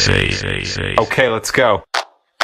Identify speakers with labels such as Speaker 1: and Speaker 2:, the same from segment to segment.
Speaker 1: Okay, let's go.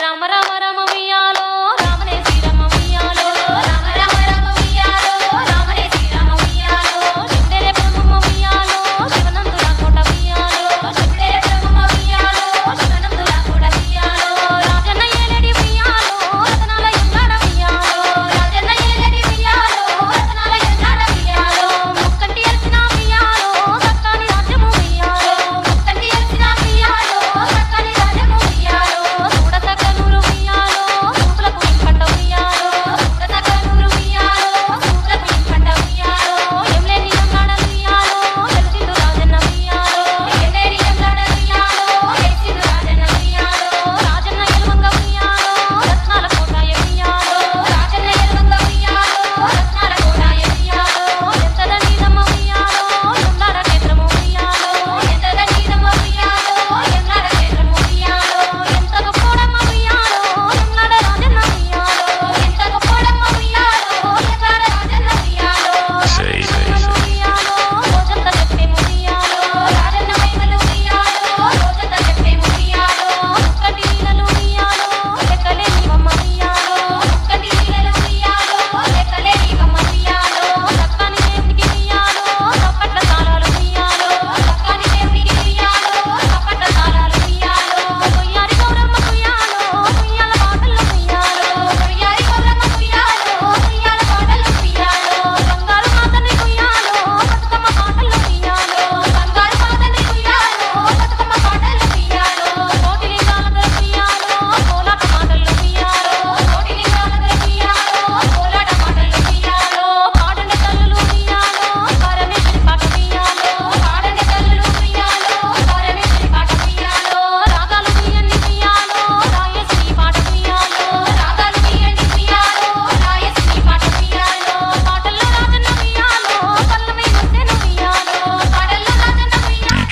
Speaker 2: Rama Rama Rama Viyalo, Ramane Sri Rama Viyalo, Rama Rama Rama Viyalo, Ramane Sri Rama Viyalo, Shindere Brahma Viyalo, Shivanandula Kota Viyalo, Shindere Brahma Viyalo, Shivanandula Kota Viyalo, Rajanna Yeledi Viyalo, Ratnala Yangada Viyalo, Rajanna Yeledi Viyalo, Ratnala Yangada Viyalo, Mukkanti Archana Viyalo, Sakkani Rajamu Viyalo, Mukkanti Archana Viyalo, Sakkani Rajamu Viyalo, Sudasa Kanuru Viyalo, Supulaku Impanda Viyalo, Sudasa Kanuru Viyalo, Supulaku Impanda Viyalo, Yemleni Yangada Viyalo, Yelchindu Rajanna Viyalo, Yemleni Yangada Viyalo, Yelchindu Rajanna Viyalo, Rajanna Yelvanga Viyalo, Ratnala Kotaya Viyalo, Rajanna Yelvanga Viyalo, Ratnala Kotaya Viyalo, Entada Nidamma Viyalo, Yemlara Kshetramu Viyalo, Entada Nidamma Viyalo, Yemlara Kshetramu Viyalo, Enta Goppodamma Viyalo, Yemlara Rajanna Viyalo, Enta Goppodamma Viyalo, Yemlara Rajanna Viyalo, Rajanna Viyalo, Rojanta Cheppemu Viyalo, Rajanna Maymalu Viyalo, Rojanta Cheppemu Viyalo, Mukkati Leelalu Viyalo, Lekkale Nivamma Viyalo, Mukkati Leelalu Viyalo, Lekkale Nivamma Viyalo, Sakkani Devudiki Viyalo, Sappatla Taalalu Viyalo, Sakkani Devudiki Viyalo, Sappatla Taalalu Viyalo, Koyyari Gauramma Viyalo, Uyyala Paatalu Viyalo, Koyyari Gauramma Viyalo, Uyyala Paatalu Viyalo, Bangaru Maatani Viyalo, Batukama Paatalu Viyalo, Bangaru Maatani Viyalo, Batukama Paatalu Viyalo, Kotilingaladara Viyalo, Kolata Maatalu Viyalo, Kotilingaladara Viyalo, Kolata Maatalu Viyalo, Paadande Tallulu Viyalo, Parameshwari Paata Viyalo, Paadande Tallulu Viyalo, Parameshwari Paata Viyalo, Ragalu Viyanni Viyalo, Rayasini Paata Viyalo, Ragalu Viyanni Viyalo, Rayasini Paata Viyalo, Paatallo Rajanna Viyalo, Pallamai Mussenu Viyalo, Paatallo Rajanna Viyalo,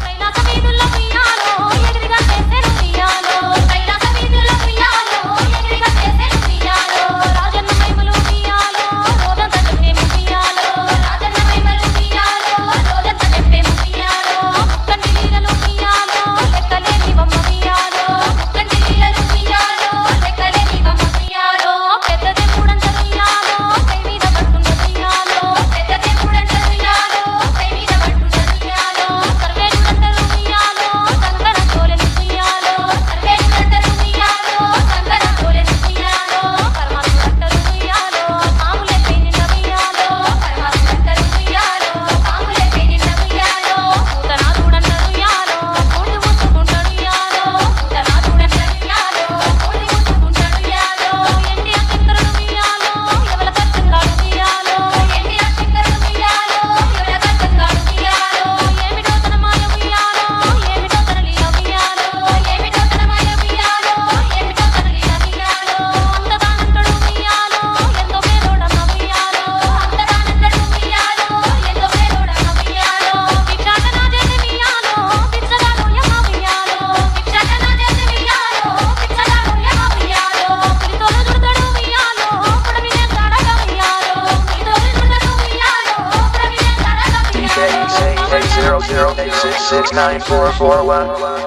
Speaker 2: Kailasa వీధుల ఉయ్యాలో, ఎగిరిగా చేసెను ఉయ్యాలో, కైలాస వీధుల ఉయ్యాలో, ఎగిరిగా చేసెను ఉయ్యాలో, రాజన్న మైమలు ఉయ్యాలో, రోజంతా చెప్పేము ఉయ్యాలో, రాజన్న మైమలు ఉయ్యాలో, రోజంతా చెప్పేము ఉయ్యాలో, ముక్కంటి లీలలు ఉయ్యాలో, లెక్కలేనివమ్మ ఉయ్యాలో, ముక్కంటి లీలలు ఉయ్యాలో, లెక్కలేనివమ్మ ఉయ్యాలో, పెద్దదే మూడంచెలు ఉయ్యాలో, పై మీద పడుతున్నది ఉయ్యాలో, పెద్దదే మూడంచెలు ఉయ్యాలో, పై మీద పడుతున్నది ఉయ్యాలో, సర్వేనులందరూ ఉయ్యాలో, సంగన తోలెను ఉయ్యాలో, సర్వేనులందరూ ఉయ్యాలో, సంగన తోలెను ఉయ్యాలో, పరమాత్ములందరూ ఉయ్యాలో, పాములే పేనిన ఉయ్యాలో, పరమాత్ములందరూ ఉయ్యాలో, పాములే పేనిన ఉయ్యాలో, పూతనాథుడన్నరు ఉయ్యాలో, పూడి ముట్టుకుంటాడు ఉయ్యాలో, పూతనాథుడన్నరు ఉయ్యాలో, పూడి ముట్టుకుంటాడు ఉయ్యాలో, ఎండి అశంకరుడు ఉయ్యాలో, ఎవల కర్తంగాడు ఉయ్యాలో, ఎండి అశంకరుడు ఉయ్యాలో, ఎవల కర్తంగాడు ఉయ్యాలో, ఏమిటో తన మాయ ఉయ్యాలో, ఏమిటో తన లీల ఉయ్యాలో, ఏమిటో తన మాయ ఉయ్యాలో, ఏమిటో తన లీల ఉయ్యాలో, అంతదానంతుడు ఉయ్యాలో, ఎంతో పేదోడమ్మ ఉయ్యాలో, అంతదానంతుడు ఉయ్యాలో, ఎంతో పేదోడమ్మ ఉయ్యాలో, భిక్షాటన చేసి ఉయ్యాలో, భిక్షగాడు యమ్మ ఉయ్యాలో, భిక్షాటన చేసి ఉయ్యాలో, భిక్షగాడు యమ్మ ఉయ్యాలో, పులితోలు దుడతాడు ఉయ్యాలో, పుడమినే తాడగా ఉయ్యాలో, పులితోలు దుడతాడు ఉయ్యాలో, పుడమినే తాడగా
Speaker 3: DJ
Speaker 2: ఉయ్యాలో,
Speaker 3: say 800 866 9441